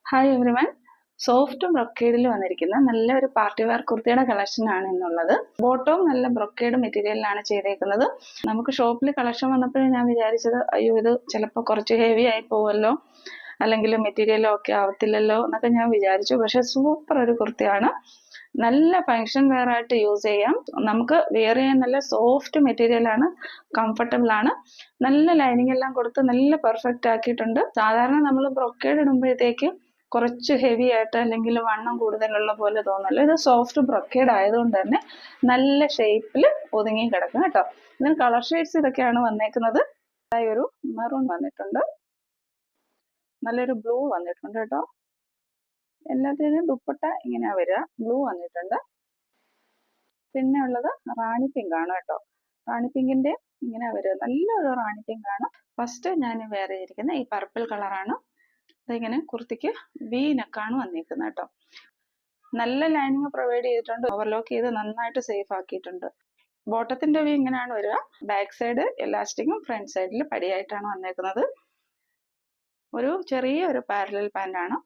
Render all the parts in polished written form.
Hi everyone. Soft ബ്രൊക്കേഡിൽ വന്നിരിക്കുന്ന നല്ലൊരു party wear കുർത്തിയുടെ collection ആണ് എന്നുള്ളത്. ബോട്ടവും നല്ല ബ്രൊക്കേഡ് മെറ്റീരിയലിലാണ് ചെയ്തേക്കുന്നത്. നമുക്ക് ഷോപ്പിൽ കളക്ഷൻ വന്നപ്പോഴും ഞാൻ വിചാരിച്ചത് അയ്യോ ഇത് ചിലപ്പോൾ കുറച്ച് ഹെവി ആയി പോവല്ലോ, അല്ലെങ്കിൽ മെറ്റീരിയലും ഒക്കെ ആവത്തില്ലല്ലോ എന്നൊക്കെ ഞാൻ വിചാരിച്ചു. പക്ഷെ സൂപ്പർ ഒരു കുർത്തിയാണ്. നല്ല ഫങ്ഷൻ വെയർ ആയിട്ട് യൂസ് ചെയ്യാം. നമുക്ക് വെയർ ചെയ്യാൻ നല്ല സോഫ്റ്റ് മെറ്റീരിയൽ ആണ്, കംഫർട്ടബിൾ ആണ്. നല്ല ലൈനിങ് എല്ലാം കൊടുത്ത് നല്ല പെർഫെക്റ്റ് ആക്കിയിട്ടുണ്ട്. സാധാരണ നമ്മൾ ബ്രൊക്കേഡ് ഇടുമ്പോഴത്തേക്ക് കുറച്ച് ഹെവി ആയിട്ട് അല്ലെങ്കിൽ വണ്ണം കൂടുതലുള്ള പോലെ തോന്നല്ലോ. ഇത് സോഫ്റ്റ് ബ്രൊക്കേഡ് ആയതുകൊണ്ട് തന്നെ നല്ല ഷേപ്പിൽ ഒതുങ്ങി കിടക്കും കേട്ടോ. ഇതിന് കളർ ഷെയ്ഡ്സ് ഇതൊക്കെയാണ് വന്നേക്കുന്നത്. ഒരു മെറൂൺ വന്നിട്ടുണ്ട്, നല്ലൊരു ബ്ലൂ വന്നിട്ടുണ്ട് കേട്ടോ. എല്ലാത്തിനും ദുപ്പട്ട ഇങ്ങനെ വരിക, ബ്ലൂ വന്നിട്ടുണ്ട്. പിന്നെ ഉള്ളത് റാണി പിങ്ക് ആണ് കേട്ടോ. റാണി പിങ്കിന്റെ ഇങ്ങനെ വരിക, നല്ലൊരു റാണി പിങ്ക് ആണ്. ഫസ്റ്റ് ഞാൻ വെയർ ചെയ്തിരിക്കുന്ന ഈ പർപ്പിൾ കളറാണ്. ഇതിങ്ങനെ കുർത്തിക്ക് വി നെക്കാണ് വന്നിരിക്കുന്നത് കേട്ടോ. നല്ല ലൈനിങ് പ്രൊവൈഡ് ചെയ്തിട്ടുണ്ട്, ഓവർലോക്ക് ചെയ്ത് നന്നായിട്ട് സേഫ് ആക്കിയിട്ടുണ്ട്. ബോട്ടത്തിന്റെ വി ഇങ്ങനെയാണ് വരിക. ബാക്ക് സൈഡ് എലാസ്റ്റിക്കും ഫ്രണ്ട് സൈഡിൽ പടിയായിട്ടാണ് വന്നേക്കുന്നത്. ഒരു ചെറിയ ഒരു പാരലൽ പാന്റ് ആണ്.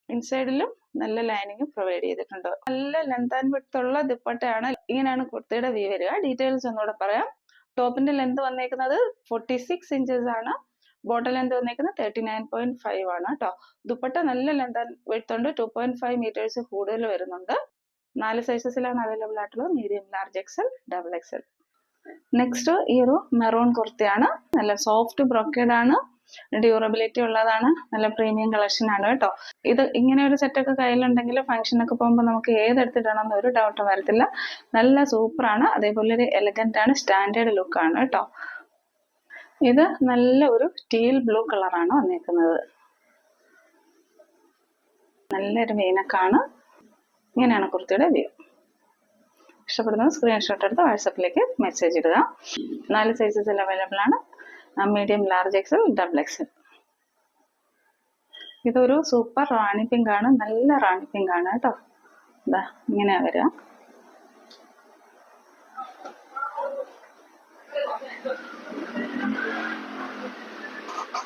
ഇൻസൈഡിലും നല്ല ലൈനിങ് പ്രൊവൈഡ് ചെയ്തിട്ടുണ്ട്. നല്ല ലെങ്ത് ആൻഡ് വിഡ്ത്ത് ഉള്ള ദുപ്പട്ടയാണ്. ഇങ്ങനെയാണ് കുർത്തിയുടെ വി വരിക. ഡീറ്റെയിൽസ് ഒന്നുകൂടെ പറയാം. ടോപ്പിന്റെ ലെങ്ത് വന്നേക്കുന്നത് 46 ഇഞ്ചസ് ആണ്. ബോട്ടം ലെങ്ത് വന്നേക്കുന്നത് 39.5 ആണ് കേട്ടോ. ദുപ്പട്ട നല്ല ലെങ്ത് ആൻഡ് വിഡ്ത്ത് ഉണ്ട്. 2.5 മീറ്റേഴ്സ് കൂടുതൽ വരുന്നുണ്ട്. 4 സൈസസിലാണ് അവൈലബിൾ ആയിട്ടുള്ളത്: medium, large XL, double Excel. Next ഈ ഒരു മെറൂൺ കുർത്തിയാണ്. നല്ല സോഫ്റ്റ് ബ്രൊക്കേഡ് ആണ്, ഡ്യൂറബിലിറ്റി ഉള്ളതാണ്, നല്ല പ്രീമിയം കളക്ഷൻ ആണ് കേട്ടോ. ഇത് ഇങ്ങനെ ഒരു സെറ്റൊക്കെ കയ്യിലുണ്ടെങ്കിൽ ഫംഗ്ഷനൊക്കെ പോകുമ്പോൾ നമുക്ക് ഏതെടുത്തിടണമെന്ന് ഒരു ഡൗട്ടും വരത്തില്ല. നല്ല സൂപ്പറാണ്. അതേപോലെ ഒരു എലഗന്റ് ആണ്, സ്റ്റാൻഡേർഡ് ലുക്ക് ആണ് കേട്ടോ. ഇത് നല്ല ഒരു ടീൽ ബ്ലൂ കളറാണ് വന്നേക്കുന്നത്. നല്ലൊരു വീനക്കാണ്. ഇങ്ങനെയാണ് കുർത്തിയുടെ വ്യൂ. ഇഷ്ടപ്പെടുന്നത് സ്ക്രീൻഷോട്ട് എടുത്ത് വാട്സപ്പിലേക്ക് മെസ്സേജ് ഇടുക. 4 സൈസസിൽ അവൈലബിൾ ആണ്: medium, large XL, double Excel. ഇതൊരു സൂപ്പർ റാണി പിങ്ക് ആണ്. നല്ല റാണി പിങ്ക് ആണ് കേട്ടോ. ഇതാ ഇങ്ങനെയാ വരിക.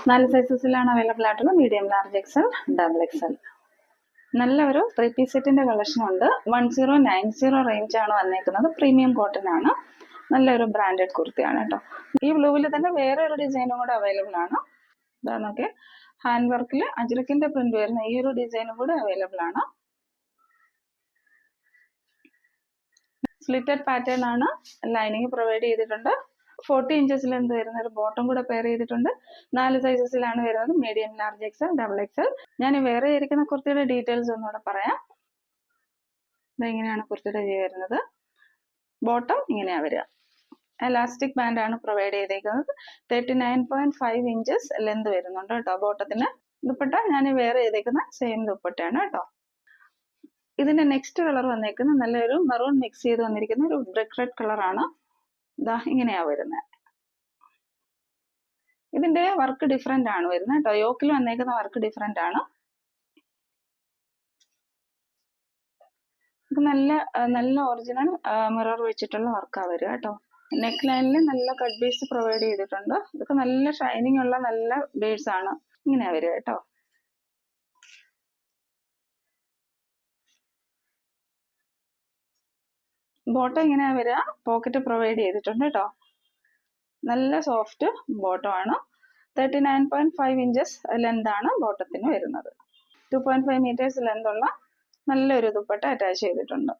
നാല് സൈസസിലാണ് അവൈലബിൾ ആയിട്ടുള്ളത്: medium, large XL, double Excel. നല്ല ഒരു 3 പീസ് സെറ്റിന്റെ കളക്ഷൻ ഉണ്ട്. 1090 റേഞ്ച് ആണ് വന്നേക്കുന്നത്. പ്രീമിയം കോട്ടൺ ആണ്. നല്ലൊരു ബ്രാൻഡഡ് കുർത്തിയാണ് കേട്ടോ. ഈ ബ്ലൂവിൽ തന്നെ വേറെ ഒരു ഡിസൈനും കൂടെ അവൈലബിൾ ആണ്. ഇതാ നോക്കെ, ഹാൻഡ് വർക്കിൽ അജ്രക്കിന്റെ പ്രിന്റ് വരുന്ന ഈ ഒരു ഡിസൈനും കൂടെ അവൈലബിൾ ആണ്. സ്ലിറ്റഡ് പാറ്റേൺ ആണ്. ലൈനിങ് പ്രൊവൈഡ് ചെയ്തിട്ടുണ്ട്. 40 ഇഞ്ചസ് ലെന്ത് വരുന്ന ഒരു ബോട്ടം കൂടെ പെയർ ചെയ്തിട്ടുണ്ട്. 4 സൈസസിലാണ് വരുന്നത്: medium, large XL, double Excel. ഞാൻ വേറെ ഇരിക്കുന്ന കുർത്തിയുടെ ഡീറ്റെയിൽസ് ഒന്നുകൂടെ പറയാം. ഇതെങ്ങനെയാണ് കുർത്തിയുടെ വ്യൂ വരുന്നത്. ബോട്ടം ഇങ്ങനെയാ വരിക. എലാസ്റ്റിക് ബാൻഡ് ആണ് പ്രൊവൈഡ് ചെയ്തേക്കുന്നത്. 39.5 ഇഞ്ചസ് ലെന്ത് വരുന്നുണ്ട് കേട്ടോ ബോട്ടത്തിന്. ദുപ്പട്ട ഞാൻ വേറെ ചെയ്തേക്കുന്ന സെയിം ദുപ്പട്ടയാണ് കേട്ടോ. ഇതിന്റെ നെക്സ്റ്റ് കളർ വന്നേക്കുന്നത് നല്ലൊരു മെറൂൺ മിക്സ് ചെയ്ത് വന്നിരിക്കുന്ന ഒരു ബ്രിക്ക് റെഡ് കളറാണ്. ഇതാ ഇങ്ങനെയാ വരുന്നത്. ഇതിന്റെ വർക്ക് ഡിഫറെന്റ് ആണ് വരുന്നത് കേട്ടോ. യോക്കിൽ വന്നേക്കുന്ന വർക്ക് ഡിഫറെന്റ് ആണ്. ഇത് നല്ല ഒറിജിനൽ മിറർ വെച്ചിട്ടുള്ള വർക്കാ വരിക കേട്ടോ. നെക്ക് ലൈനിൽ നല്ല കട്ട് ബീഡ്സ് പ്രൊവൈഡ് ചെയ്തിട്ടുണ്ട്. ഇതൊക്കെ നല്ല ഷൈനിങ് ഉള്ള നല്ല ബീഡ്സ് ആണ്. ഇങ്ങനെയാ വരിക കേട്ടോ. ബോട്ടം ഇങ്ങനെയാ വരിക. പോക്കറ്റ് പ്രൊവൈഡ് ചെയ്തിട്ടുണ്ട് കേട്ടോ. നല്ല സോഫ്റ്റ് ബോട്ടം ആണ്. 39.5 ഇഞ്ചസ് ലെന്ത് ആണ് ബോട്ടത്തിന് വരുന്നത്. 2.5 മീറ്റേഴ്സ് ലെന്ത് ഉള്ള നല്ലൊരു ദുപ്പട്ട അറ്റാച്ച് ചെയ്തിട്ടുണ്ട്.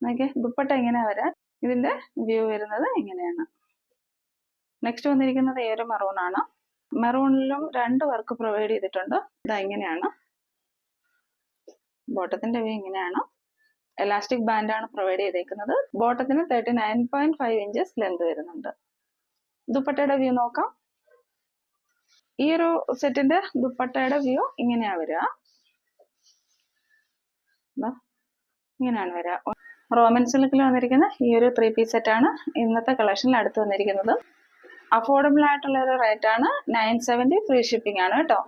ഓക്കെ, ദുപ്പട്ട ഇങ്ങനെ വരാൻ. ഇതിന്റെ വ്യൂ വരുന്നത് ഇങ്ങനെയാണ്. നെക്സ്റ്റ് വന്നിരിക്കുന്നത് ഈ ഒരു മെറൂൺ ആണ്. മെറൂണിലും 2 വർക്ക് പ്രൊവൈഡ് ചെയ്തിട്ടുണ്ട്. ഇതാ ഇങ്ങനെയാണ്. ബോട്ടത്തിന്റെ വ്യൂ ഇങ്ങനെയാണ്. എലാസ്റ്റിക് ബാൻഡ് ആണ് പ്രൊവൈഡ് ചെയ്തേക്കുന്നത്. ബോട്ടത്തിന് 39.5 ഇഞ്ചസ് ലെന്ത് വരുന്നുണ്ട്. ദുപ്പട്ടയുടെ വ്യൂ നോക്കാം. ഈ ഒരു സെറ്റിന്റെ ദുപ്പട്ടയുടെ വ്യൂ ഇങ്ങനെയാ വരിക. ഇങ്ങനെയാണ് വരിക. റോമൻ സിൽക്കിൽ വന്നിരിക്കുന്ന ഈ ഒരു 3 പീസ് സെറ്റ് ആണ് ഇന്നത്തെ കളക്ഷനിൽ അടുത്ത് വന്നിരിക്കുന്നത്. അഫോർഡബിൾ ആയിട്ടുള്ള ഒരു റേറ്റ് ആണ്. 970 ഫ്രീ ഷിപ്പിംഗ് ആണ് കേട്ടോ.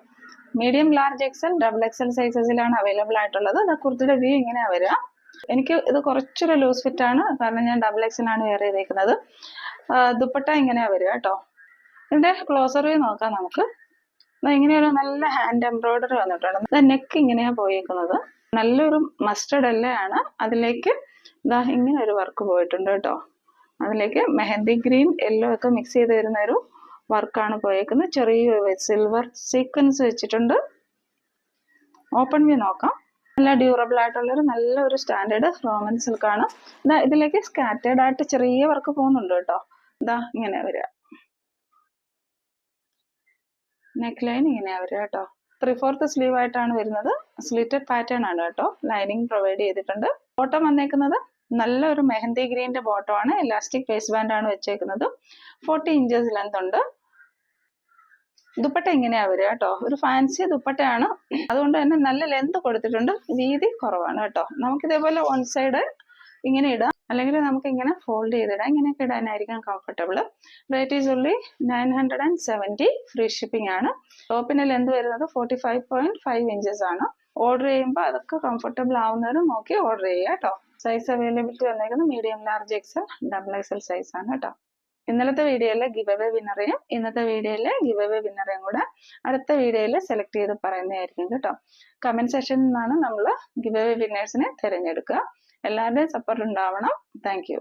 Medium, large XL, double XL സൈസസിലാണ് അവൈലബിൾ ആയിട്ടുള്ളത്. കുർത്തിയുടെ വ്യൂ ഇങ്ങനെയാ വരിക. എനിക്ക് ഇത് കുറച്ചൊരു ലൂസ് ഫിറ്റ് ആണ്, കാരണം ഞാൻ ഡബിൾ എക്സൽ ആണ് വെയർ ചെയ്തേക്കുന്നത്. ദുപ്പട്ട ഇങ്ങനെയാ വരിക കേട്ടോ. ഇതിന്റെ ക്ലോസർ വ്യൂ നോക്കാം നമുക്ക്. ഇങ്ങനെയൊരു നല്ല ഹാൻഡ് എംബ്രോയിഡറി വന്നിട്ടുണ്ട്. നെക്ക് ഇങ്ങനെയാ പോയേക്കുന്നത്. നല്ലൊരു മസ്റ്റർഡ് എല്ലയാണ്. അതിലേക്ക് ഇതാ ഇങ്ങനെ ഒരു വർക്ക് പോയിട്ടുണ്ട് കേട്ടോ. അതിലേക്ക് മെഹന്തി ഗ്രീൻ യെല്ലോ ഒക്കെ മിക്സ് ചെയ്ത് വരുന്ന ഒരു വർക്കാണ് പോയേക്കുന്നത്. ചെറിയ സിൽവർ സീക്വൻസ് വെച്ചിട്ടുണ്ട്. ഓപ്പൺ വ്യൂ നോക്കാം. നല്ല ഡ്യൂറബിൾ ആയിട്ടുള്ളൊരു നല്ലൊരു സ്റ്റാൻഡേർഡ് റോമൻ സിൽക്കാണ്. ഇതാ ഇതിലേക്ക് സ്കാറ്റേർഡ് ആയിട്ട് ചെറിയ വർക്ക് പോകുന്നുണ്ട് കേട്ടോ. ഇതാ ഇങ്ങനെ വരിക. നെക്ക് ലൈൻ ഇങ്ങനെയാ വരിക കേട്ടോ. 3/4 സ്ലീവ് ആയിട്ടാണ് വരുന്നത്. സ്ലിറ്റഡ് പാറ്റേൺ ആണ് കേട്ടോ. ലൈനിങ് പ്രൊവൈഡ് ചെയ്തിട്ടുണ്ട്. ബോട്ടം വന്നേക്കുന്നത് നല്ലൊരു മെഹന്തി ഗ്രീന്റെ ബോട്ടം ആണ്. ഇലാസ്റ്റിക് വേസ്റ്റ് ബാൻഡ് ആണ് വെച്ചേക്കുന്നത്. 40 ഇഞ്ചസ് ലെങ്ത് ഉണ്ട്. ദുപ്പട്ട ഇങ്ങനെയാ വരിക കേട്ടോ. ഒരു ഫാൻസി ദുപ്പട്ടയാണ്. അതുകൊണ്ട് തന്നെ നല്ല ലെന്ത് കൊടുത്തിട്ടുണ്ട്. വീതി കുറവാണ് കേട്ടോ. നമുക്കിതേപോലെ വൺ സൈഡ് ഇങ്ങനെ ഇടാം, അല്ലെങ്കിൽ നമുക്ക് ഇങ്ങനെ ഫോൾഡ് ചെയ്തിടാം. ഇങ്ങനെയൊക്കെ ഇടാനായിരിക്കും comfortable. Rate is only 970. Free shipping ആണ്. ടോപ്പിന് ലെന്ത് വരുന്നത് 45.5 ഇഞ്ചസ് ആണ്. ഓർഡർ ചെയ്യുമ്പോൾ അതൊക്കെ കംഫർട്ടബിൾ ആവുന്നവർ നോക്കി ഓർഡർ ചെയ്യുക കേട്ടോ. സൈസ് അവൈലബിലിറ്റി വന്നേക്കുന്നത് medium, large, XL, XXL size ആണ് കേട്ടോ. ഇന്നലത്തെ വീഡിയോയിലെ ഗിവ് അവേ വിന്നറേയും ഇന്നത്തെ വീഡിയോയിലെ ഗിവ് അവേ വിന്നറേയും കൂടെ അടുത്ത വീഡിയോയിൽ സെലക്ട് ചെയ്ത് പറയുന്നതായിരിക്കും കേട്ടോ. കമന്റ് സെക്ഷനിൽ നിന്നാണ് നമ്മൾ ഗിവ് അവേ വിന്നേഴ്സിനെ തിരഞ്ഞെടുക്കുക. എല്ലാവരുടെയും സപ്പോർട്ട് ഉണ്ടാവണം. Thank you.